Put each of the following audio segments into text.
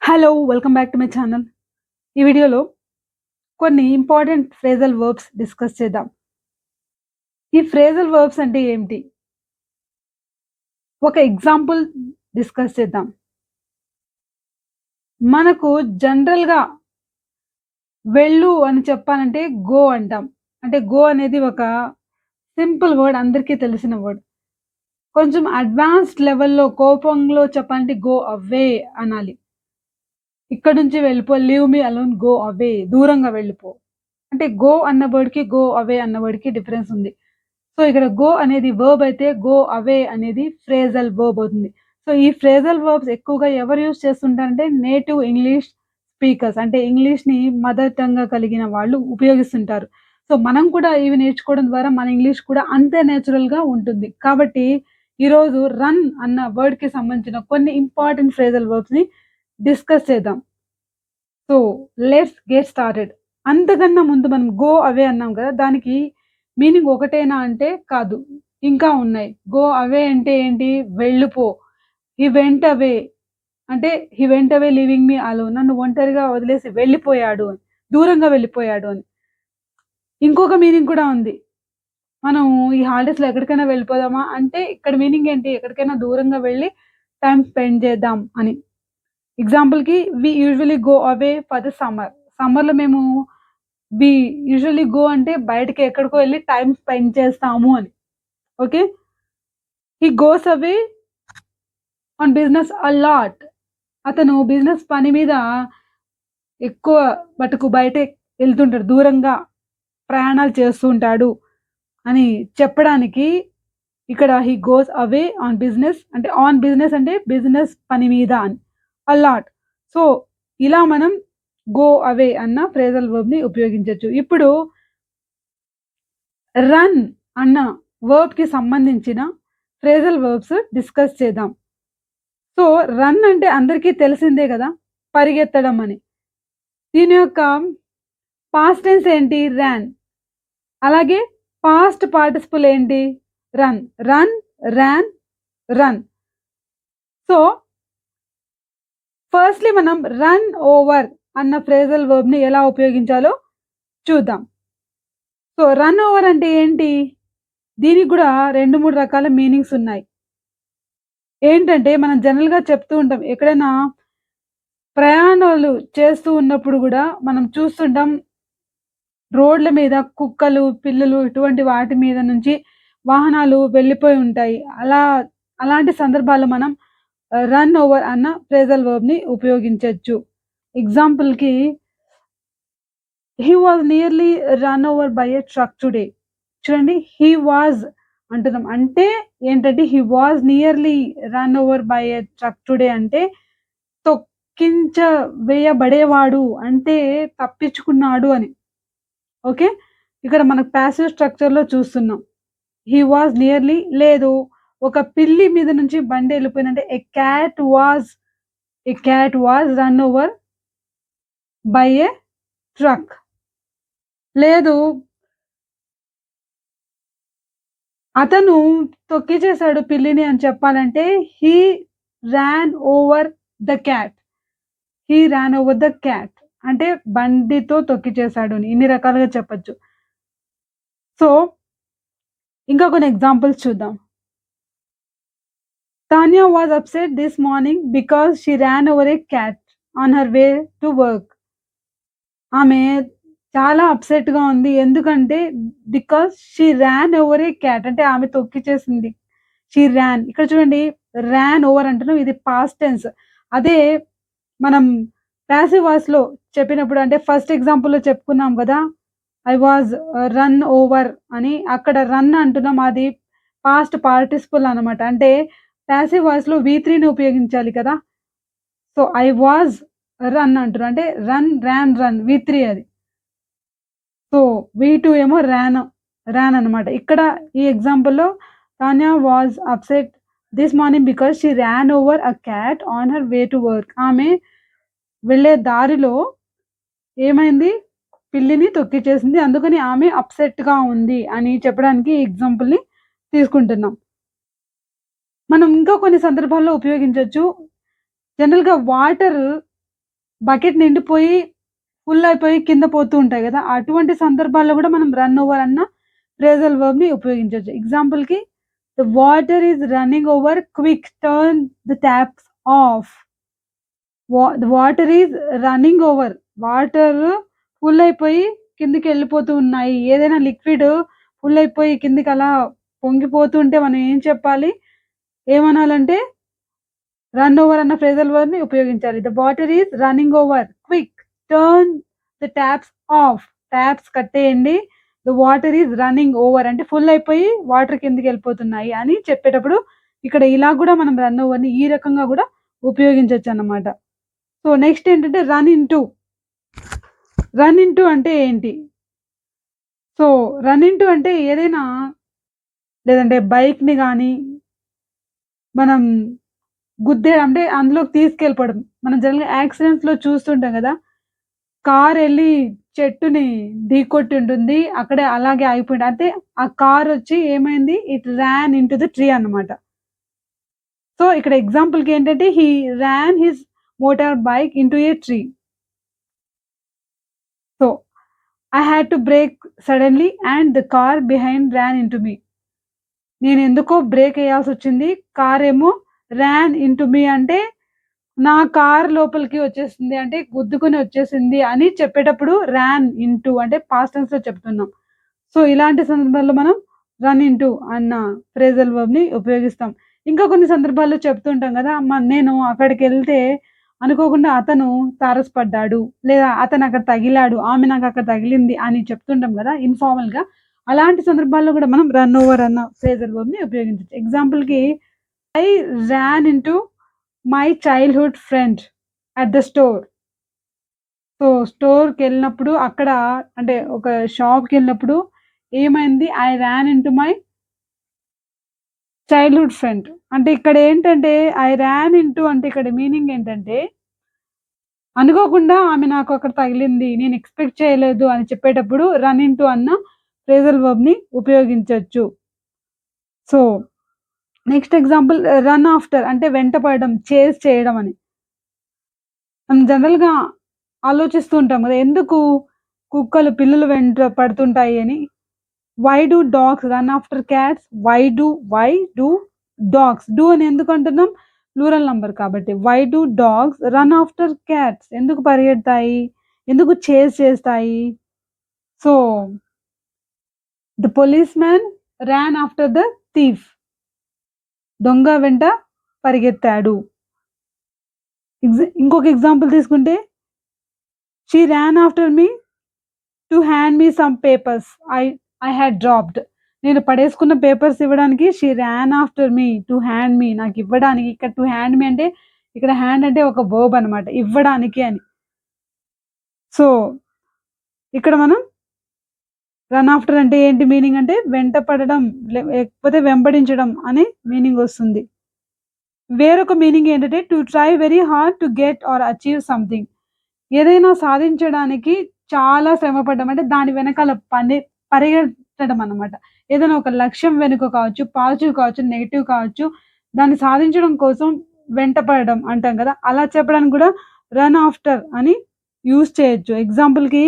Hello! Welcome back to my channel. ఈ వీడియోలో కొన్ని ఇంపార్టెంట్ ఫ్రేజల్ వర్బ్స్ డిస్కస్ చేద్దాం. ఈ ఫ్రేజల్ వర్బ్స్ అంటే ఏంటి? ఒక ఎగ్జాంపుల్ డిస్కస్ చేద్దాం. మనకు జనరల్‌గా వెళ్ళు అని చెప్పాలంటే గో అంటాం. అంటే గో అనేది ఒక సింపుల్ వర్డ్ అందరికీ తెలిసిన వర్డ్. కొంచెం అడ్వాన్స్డ్ లెవెల్‌లో కోపంలో చెప్పాలంటే గో అవే అనాలి. ఇక్కడి నుంచి వెళ్ళిపో, leave me alone, go away దూరంగా వెళ్ళిపో. అంటే గో అన్న వర్డ్‌కి, గో అవే అన్న వర్డ్‌కి డిఫరెన్స్ ఉంది. సో, ఇక్కడ గో అనేది వర్బ్ అయితే, గో అవే అనేది ఫ్రేజల్ వర్బ్ అవుతుంది. సో, ఈ ఫ్రేజల్ వర్బ్స్ ఎక్కువగా ఎవరు యూజ్ చేస్తుంటారంటే నేటివ్ ఇంగ్లీష్ స్పీకర్స్ అంటే ఇంగ్లీష్‌ని మదర్ టంగ్‌గా కలిగిన వాళ్ళు ఉపయోగిస్తుంటారు. సో, మనం కూడా ఇవి నేర్చుకోవడం ద్వారా మన ఇంగ్లీష్ కూడా అంతే నేచురల్‌గా ఉంటుంది. కాబట్టి ఈరోజు రన్ అన్న వర్డ్‌కి సంబంధించిన కొన్ని ఇంపార్టెంట్ ఫ్రేజల్ వర్బ్స్‌ని డిస్కస్ చేద్దాం. So, let's get started. అంతకన్నా ముందు మనం గో అవే అన్నాం కదా! దానికి మీనింగ్ ఒకటేనా అంటే కాదు. ఇంకా ఉన్నాయి. గో అవే అంటే ఏంటి? వెళ్ళిపో. హి వెంట్ అవే అంటే he went away leaving me alone. నన్ను ఒంటరిగా వదిలేసి వెళ్ళిపోయాడు అని. దూరంగా వెళ్ళిపోయాడు అని. ఇంకొక మీనింగ్ కూడా ఉంది. మనం ఈ హాలిడేస్‌లో ఎక్కడికైనా వెళ్ళిపోదామా అంటే ఇక్కడ మీనింగ్ ఏంటి? ఎక్కడికైనా దూరంగా వెళ్లి టైమ్ స్పెండ్ చేద్దాం అని. ఎగ్జాంపుల్‌కి we usually go away for the summer. సమ్మర్‌లో మేము వి యూజువల్లీ గో అంటే బయటకి ఎక్కడికో ఎళ్లి టైమ్ స్పెండ్ చేస్తాము అని. Okay. He goes away on business a lot. అతను బిజినెస్ పని మీద ఎక్కువ మటుకు బయటే ఎళ్తుంటాడు. దూరంగా ప్రయాణాలు చేస్తూ ఉంటాడు అని చెప్పడానికి ఇక్కడ హి గోస్ అవే ఆన్ బిజినెస్ అంటే ఆన్ బిజినెస్ అంటే బిజినెస్ పని మీద అని. A lot. సో, ఇలా మనం గో అవే అన్న ఫ్రేజల్ వర్బ్‌ని ఉపయోగించొచ్చు. ఇప్పుడు రన్ అన్న వర్బ్‌కి సంబంధించిన ఫ్రేజల్ వర్బ్స్ డిస్కస్ చేద్దాం. సో, రన్ అంటే అందరికీ తెలిసిందే గదా! పరిగెత్తడం అని. దీని యొక్క పాస్ట్ టెన్స్ ఏంటి? రాన్. అలాగే పాస్ట్ పార్టిసిపుల్ ఏంటి? రన్. రన్, రాన్, రన్. సో, ఫస్ట్‌లీ మనం రన్ ఓవర్ అన్న ఫ్రేజల్ వర్బ్‌ని ఎలా ఉపయోగించాలో చూద్దాం. సో, రన్ ఓవర్ అంటే ఏంటి? దీనికి గూడా 2, 3 రకాల మీనింగ్స్ ఉన్నాయి. ఏంటంటే మనం జనరల్‌గా చెప్తూ ఉంటాం. ఎక్కడైనా ప్రయాణాలు చేస్తూ ఉన్నప్పుడు గూడా మనం చూస్తుంటాం. రోడ్ల మీద కుక్కలు, పిల్లులు ఇటువంటి వాటి మీద నుంచి వాహనాలు వెళ్ళిపోయి ఉంటాయి. అలాంటి సందర్భాల్లో మనం రన్ ఓవర్ అన్న ఫ్రేజల్ వర్బ్‌ని ఉపయోగించొచ్చు. ఎగ్జాంపుల్‌కి he was nearly run over by a truck today. చూడండి హి వాస్ అంటున్నాం. అంటే ఏంటంటే he was nearly run over by a truck today అంటే తొక్కించ వేయబడేవాడు అంటే తప్పించుకున్నాడు అని. ఓకే. ఇక్కడ మనకు పాసివ్ స్ట్రక్చర్‌లో చూస్తున్నాం. హి వాస్ నియర్‌లీ లేదు. ఒక పిల్లి మీద నుంచి బండి ఎళ్ళిపోయిందంటే a cat was run over by a truck. లేదు అతను తొక్కిచేసాడు పిల్లిని అని చెప్పాలంటే he ran over the cat. He ran over the cat. అంటే బండితో తొక్కిచేసాడు అని. ఇన్ని రకాలుగా చెప్పొచ్చు. సో, ఇంకా కొన్ని ఎగ్జాంపుల్స్ చూద్దాం. Tanya was upset this morning because she ran over a cat on her way to work. ఆమె చాలా అప్‌సెట్‌గా ఉంది. ఎందుకంటే because she ran over a cat అంటే ఆమె తొక్కిచేసింది. షీ రాన్ ఇక్కడ చూడండి రాన్ ఓవర్ అంటున్నాం. ఇది పాస్ట్ టెన్స్. అదే మనం పాసివ్ వాయిస్‌లో చెప్పినప్పుడు అంటే ఫస్ట్ ఎగ్జాంపుల్‌లో చెప్పుకున్నాం గదా! ఐ వాస్ రన్ ఓవర్ అని అక్కడ రన్ అంటున్నాం. అది పాస్ట్ పార్టిసిపుల్ అనమాట. అంటే పాసివ్ వాయిస్‌లో వి3ని ఉపయోగించాలి కదా! సో, ఐ వాస్ రన్ అంటున్నా. అంటే రన్, రాన్, రన్ వి3 అది. సో, వి2 ఏమో రాన్ అనమాట. ఇక్కడ ఈ ఎగ్జాంపుల్‌లో Tanya was upset this morning because she ran over a cat on her way to work. ఆమె వెళ్ళే దారిలో ఏమైంది? పిల్లిని తొక్కిచేసింది. అందుకని ఆమె అప్‌సెట్‌గా ఉంది అని చెప్పడానికి ఈ ఎగ్జాంపుల్‌ని తీసుకుంటున్నాం. మనం ఇంకా కొన్ని సందర్భాల్లో ఉపయోగించొచ్చు. జనరల్‌గా వాటర్ బకెట్ నిండిపోయి ఫుల్ అయిపోయి కింద పోతూ ఉంటాయి గదా! అటువంటి సందర్భాల్లో గూడా మనం రన్ ఓవర్ అన్న ఫ్రేజల్ వర్బ్‌ని ఉపయోగించొచ్చు. ఎగ్జాంపుల్‌కి the water is running over quick turn the taps of. The water is running over. Water full అయిపోయి కిందకెళ్ళిపోతూ ఉన్నాయి. ఏదైనా లిక్విడ్ ఫుల్ అయిపోయి కిందకి అలా పొంగిపోతూ ఉంటే మనం ఏం చెప్పాలి? ఏమనాలంటే రన్ ఓవర్ అన్న ఫ్రేజల్ వర్బ్‌ని ఉపయోగించాలి. The water is running over. Quick turn the taps off. Taps కట్టేయండి. The water is running over అంటే ఫుల్ అయిపోయి వాటర్ కిందకెళ్ళిపోతున్నాయి అని చెప్పేటప్పుడు ఇక్కడ ఇలా గూడా మనం రన్ ఓవర్‌ని ఈ రకంగా గూడా ఉపయోగించొచ్చన్నమాట. సో, నెక్స్ట్ ఏంటంటే రన్ ఇంటూ. రన్ ఇంటూ అంటే ఏంటి? సో, రన్ ఇంటూ అంటే ఏదైనా లేదంటే బైక్‌ని గాని మనం అంటే అందులోకి తీసుకెళ్ళిపోవడం. మనం జనరల్‌గా యాక్సిడెంట్స్‌లో చూస్తుంటాం గదా! కారెళ్లి చెట్టుని ఢీకొట్టి ఉంటుంది. అక్కడే అలాగే ఆగిపోయింది. అంటే ఆ కారొచ్చి ఏమైంది? It ran into the tree అన్నమాట. సో, ఇక్కడ ఎగ్జాంపుల్‌కి ఏంటంటే he ran his motorbike into a tree. So, I had to brake suddenly and the car behind ran into me. నేనెందుకో బ్రేక్ ఎయ్యాల్సొచ్చింది. కారేమో రాన్ ఇంటూ మీ అంటే నా car లోపలికి వచ్చేసింది. అంటే గుద్దుకొని వచ్చేసింది అని చెప్పేటప్పుడు రాన్ ఇంటూ అంటే పాస్ట్ టెన్స్‌లో చెప్తున్నాం. సో, ఇలాంటి సందర్భాల్లో మనం రన్ ఇంటూ అన్న ఫ్రేజల్ వర్బ్‌ని ఉపయోగిస్తాం. ఇంకా కొన్ని సందర్భాల్లో చెప్తూ ఉంటాం గదా! నేను అక్కడికెళ్తే అనుకోకుండా అతను తారసపడ్డాడు. లేదా అతను అక్కడ తగిలాడు. ఆమె నాకక్కడ తగిలింది అని చెప్తుంటాం గదా! ఇన్‌ఫార్మల్‌గా. అలాంటి సందర్భాల్లో గూడా మనం రన్ ఓవర్ అన్న ఫ్రేజల్ వర్బ్‌ని ఉపయోగించొచ్చు. ఎగ్జాంపుల్‌కి I ran into my childhood friend at the store. So, స్టోర్‌కెళ్ళినప్పుడు అక్కడ అంటే ఒక షాప్‌కెళ్ళినప్పుడు ఏమైంది? I ran into my childhood friend. అంటే ఇక్కడేంటంటే ఐ రాన్ ఇంటూ అంటే ఇక్కడ మీనింగ్ ఏంటంటే అనుకోకుండా ఆమె నాకు అక్కడ తగిలింది. నేను ఎక్స్‌పెక్ట్ చేయలేదు అని చెప్పేటప్పుడు రన్ ఇంటూ అన్న ఫ్రేజల్ వర్బ్‌ని ఉపయోగించొచ్చు. So, next example run after అంటే వెంటపడడం, చేజ్ చేయడం అని. మనం జనరల్‌గా ఆలోచిస్తూ ఉంటాం గదా! ఎందుకు కుక్కలు పిల్లులు వెంట పడుతుంటాయి అని. Why do dogs run after cats? Why do dogs do అని ఎందుకు అంటున్నాం? ప్లూరల్ నంబర్ కాబట్టి. Why do dogs run after cats ఎందుకు పరిగెడతాయి? ఎందుకు చేజ్ చేస్తాయి? So, the policeman ran after the thief. దొంగ వెంట పరిగెత్తాడు. ఇంకొక ఎగ్జాంపుల్ తీసుకుంటే she ran after me to hand me some papers I had dropped. నేను పడేసుకున్న పేపర్స్ ఇవ్వడానికి she ran after me to hand me నాకివ్వడానికి. ఇక్కడ టు హ్యాండ్ మీ అంటే ఇక్కడ హ్యాండ్ అంటే ఒక వర్బ్ అనమాట. ఇవ్వడానికి అని. సో, ఇక్కడ మనం రన్ ఆఫ్టర్ అంటే ఏంటి మీనింగ్ అంటే వెంట పడడం లేకపోతే వెంబడించడం అని మీనింగ్ వస్తుంది. వేరొక మీనింగ్ ఏంటంటే to try very hard to get or achieve something. ఏదైనా సాధించడానికి చాలా శ్రమ పడ్డం. అంటే దాని వెనకాల పరిగెత్తడం అన్నమాట. ఏదైనా ఒక లక్ష్యం వెనుక కావచ్చు, పాజిటివ్ కావచ్చు, నెగెటివ్ కావచ్చు. దాన్ని సాధించడం కోసం వెంట పడడం అంటాం కదా! అలా చెప్పడానికి కూడా రన్ ఆఫ్టర్ అని యూజ్ చేయొచ్చు. ఎగ్జాంపుల్‌కి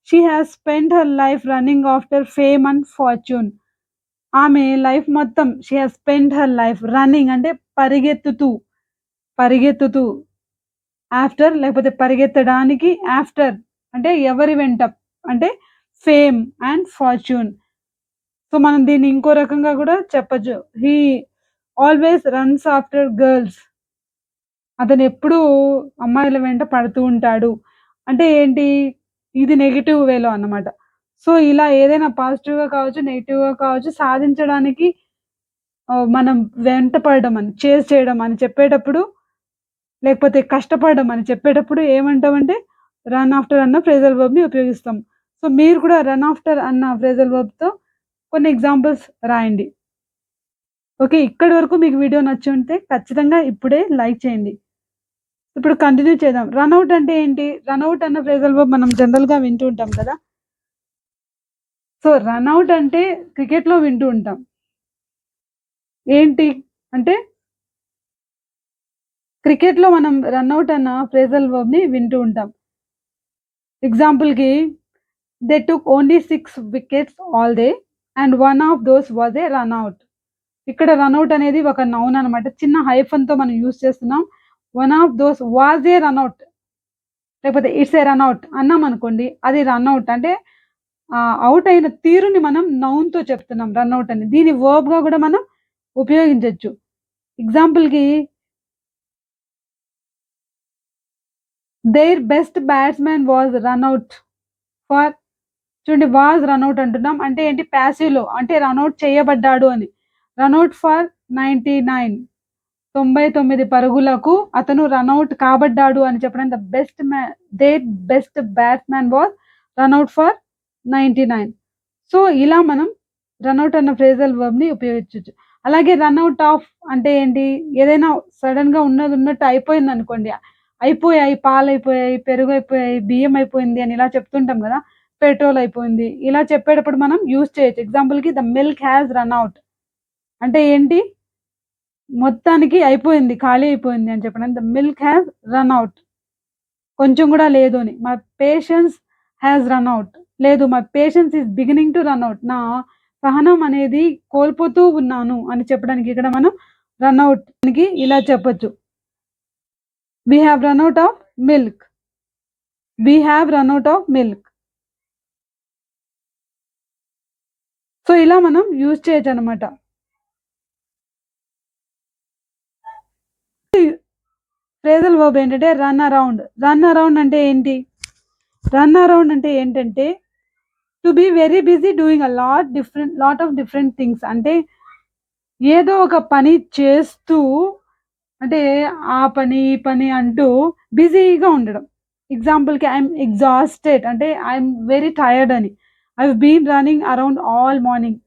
she has spent her life running after fame and fortune. ఆమె లైఫ్ మొత్తం she has spent her life running అంటే పరిగెత్తుతూ, పరిగెత్తుతూ ఆఫ్టర్ లేకపోతే పరిగెత్తడానికి ఆఫ్టర్ అంటే ఎవరి వెంట అంటే ఫేమ్ అండ్ ఫార్చ్యూన్. సో, మనం దీన్ని ఇంకో రకంగా గూడా చెప్పొచ్చు. He always runs after girls. అతనెప్పుడూ అమ్మాయిల వెంట పడుతూ ఉంటాడు. అంటే ఏంటి? ఇది నెగెటివ్ వేలో అన్నమాట. సో, ఇలా ఏదైనా పాజిటివ్‌గా కావచ్చు, నెగెటివ్‌గా కావచ్చు సాధించడానికి మనం వెంట పడడం అని, చేజ్ చేయడం అని చెప్పేటప్పుడు లేకపోతే కష్టపడడం అని చెప్పేటప్పుడు ఏమంటామంటే, రన్ ఆఫ్టర్ అన్న ఫ్రేజల్ వర్బ్‌ని ఉపయోగిస్తాం. సో, మీరు కూడా రన్ ఆఫ్టర్ అన్న ఫ్రేజల్ వర్బ్‌తో కొన్ని ఎగ్జాంపుల్స్ రాయండి. ఓకే. ఇక్కడి వరకు మీకు వీడియో నచ్చుంటే ఖచ్చితంగా ఇప్పుడే లైక్ చేయండి. ఇప్పుడు కంటిన్యూ చేద్దాం. రన్ ఔట్ అంటే ఏంటి? రన్ ఔట్ అన్న ఫ్రేజల్ వర్బ్ మనం జనరల్‌గా వింటూ ఉంటాం కదా! సో, రన్ ఔట్ అంటే క్రికెట్‌లో వింటూ ఉంటాం. ఏంటి అంటే క్రికెట్‌లో మనం రన్ ఔట్ అన్న ఫ్రేజల్ వర్బ్‌ని వింటూ ఉంటాం. ఎగ్జాంపుల్‌కి they took only 6 wickets all day and one of those was a run out. ఇక్కడ రన్ ఔట్ అనేది ఒక నౌన్ అనమాట. చిన్న హైఫన్‌తో మనం యూజ్ చేస్తున్నాం. One of those was a run out లేకపోతే ఇట్స్ ఏ రన్ ఔట్ అన్నామనుకోండి. అది రన్ ఔట్ అంటే ఔట్ అయిన తీరుని మనం నౌన్‌తో చెప్తున్నాం రన్ ఔట్ అని. దీన్ని వర్బ్‌గా గూడా మనం ఉపయోగించొచ్చు. ఎగ్జాంపుల్‌కి their best batsman was run out for చూడండి వాస్ రన్ ఔట్ అంటున్నాం. అంటే ఏంటి పాసివ్‌లో అంటే రన్ ఔట్ చేయబడ్డాడు అని. రన్ ఔట్ ఫర్ 99 99 పరుగులకు అతను రన్ ఔట్ కాబడ్డాడు అని చెప్పడం their best batsman was run out for 99. So, ఇలా మనం రన్ ఔట్ అన్న ఫ్రేజల్ వర్బ్‌ని ఉపయోగించొచ్చు. అలాగే రన్ ఔట్ ఆఫ్ అంటే ఏంటి? ఏదైనా సడెన్‌గా ఉన్నదున్నట్టు అయిపోయిందనుకోండి. అయిపోయాయి, పాలయిపోయాయి, పెరుగయిపోయాయి, బియ్యం అయిపోయింది అని ఇలా చెప్తుంటాం గదా! పెట్రోల్ అయిపోయింది. ఇలా చెప్పేటప్పుడు మనం యూజ్ చేయొచ్చు. ఎగ్జాంపుల్‌కి the milk has run out అంటే ఏంటి? మొత్తానికి అయిపోయింది. ఖాళీ అయిపోయింది అని చెప్పడానికి the milk has run out. కొంచెం గూడా లేదు అని. My patience has run out. లేదు my patience is beginning to run out. నా సహనం అనేది కోల్పోతూ ఉన్నాను అని చెప్పడానికి ఇక్కడ మనం రన్ ఔట్ కి ఇలా చెప్పొచ్చు. We have run out of milk. We have run out of milk. So, ఇలా మనం యూజ్ చేయొచ్చనమాట. ఫ్రేజల్ వర్బ్ ఏంటంటే రన్ అరౌండ్. రన్ అరౌండ్ అంటే ఏంటి? రన్ అరౌండ్ అంటే ఏంటంటే to be very busy doing lot of different things అంటే ఏదో ఒక పని చేస్తూ అంటే ఆ పని, ఈ పని అంటూ బిజీగా ఉండడం. ఎగ్జాంపుల్‌కి ఐయామ్ ఎగ్జాస్టెడ్ అంటే ఐయామ్ వెరీ టైర్డ్ అని. I have been running around all morning.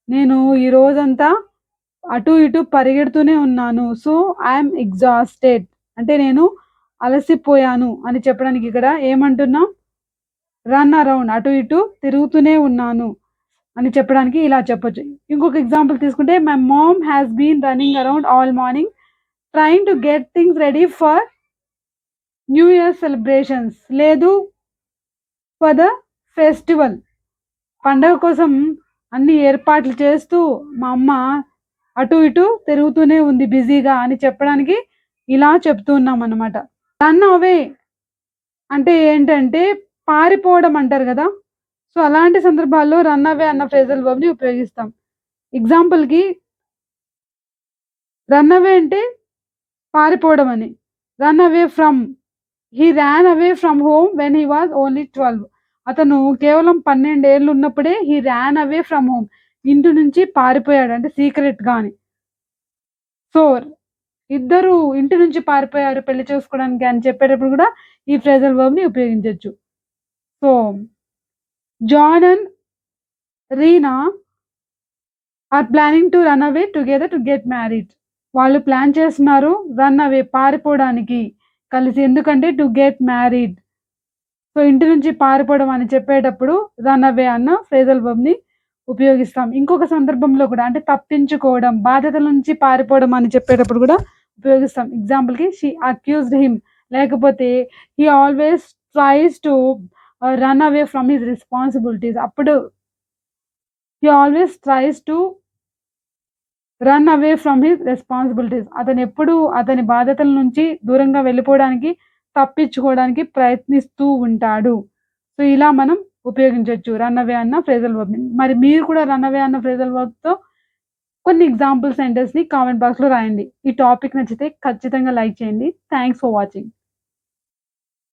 నేను ఈ రోజంతా అటు ఇటు పరిగెడుతూనే ఉన్నాను. సో, ఐయామ్ ఎగ్జాస్టెడ్ అంటే నేను అలసిపోయాను అని చెప్పడానికి ఇక్కడ ఏమంటున్నాం? రన్ అరౌండ్ అటు ఇటు తిరుగుతూనే ఉన్నాను అని చెప్పడానికి ఇలా చెప్పొచ్చు. ఇంకొక ఎగ్జాంపుల్ తీసుకుంటే my mom has been running around all morning trying to get things ready for new year celebrations లేదు ఫర్ ద ఫెస్టివల్. పండగ కోసం అన్ని ఏర్పాట్లు చేస్తూ మా అమ్మ అటు ఇటు తిరుగుతూనే ఉంది బిజీగా అని చెప్పడానికి ఇలా చెప్తూ ఉన్నామన్నమాట. రన్ అవే అంటే ఏంటంటే పారిపోవడం అంటారు గదా! సో, అలాంటి సందర్భాల్లో రన్ అవే అన్న ఫ్రేజల్ వర్బ్‌ని ఉపయోగిస్తాం. ఎగ్జాంపుల్‌కి రన్ అవే అంటే పారిపోవడం అని. Run away from he ran away from home when he was only 12. అతను కేవలం 12 ఏళ్ళు ఉన్నప్పుడే హి రాన్ అవే ఫ్రమ్ హోమ్. ఇంటి నుంచి పారిపోయాడు అంటే సీక్రెట్‌గా అని. సో, ఇద్దరు ఇంటి నుంచి పారిపోయారు పెళ్లి చేసుకోవడానికి అని చెప్పేటప్పుడు కూడా ఈ ఫ్రేజల్ వర్బ్‌ని ఉపయోగించొచ్చు. So, John and Reena are planning to run away together to get married. వాళ్ళు ప్లాన్ చేస్తున్నారు రన్ అవే పారిపోవడానికి కలిసి. ఎందుకంటే టు గెట్ మ్యారీడ్. సో, ఇంటి నుంచి పారిపోవడం అని చెప్పేటప్పుడు రన్ అవే అన్న ఫ్రేజల్ వర్బ్‌ని ఉపయోగిస్తాం. ఇంకొక సందర్భంలో కూడా అంటే తప్పించుకోవడం, బాధ్యతల నుంచి పారిపోవడం అని చెప్పేటప్పుడు కూడా ఉపయోగిస్తాం. ఎగ్జాంపుల్‌కి షీ అక్యూజ్డ్ హిమ్ లేకపోతే he always tries to run away from his responsibilities. అప్పుడు he always tries to run away from his responsibilities. అతనెప్పుడూ అతని బాధ్యతల నుంచి దూరంగా వెళ్ళిపోవడానికి, తప్పించుకోవడానికి ప్రయత్నిస్తూ ఉంటాడు. సో, ఇలా మనం ఉపయోగించొచ్చు రన్ అవే అన్న ఫ్రేజల్ వర్బ్‌ని. మరి మీరు కూడా రన్ అవే అన్న ఫ్రేజల్ వర్బ్‌తో కొన్ని ఎగ్జాంపుల్ సెంటెన్స్‌ని కామెంట్ బాక్స్‌లో రాయండి. ఈ టాపిక్ నచ్చితే ఖచ్చితంగా లైక్ చేయండి. Thanks for watching.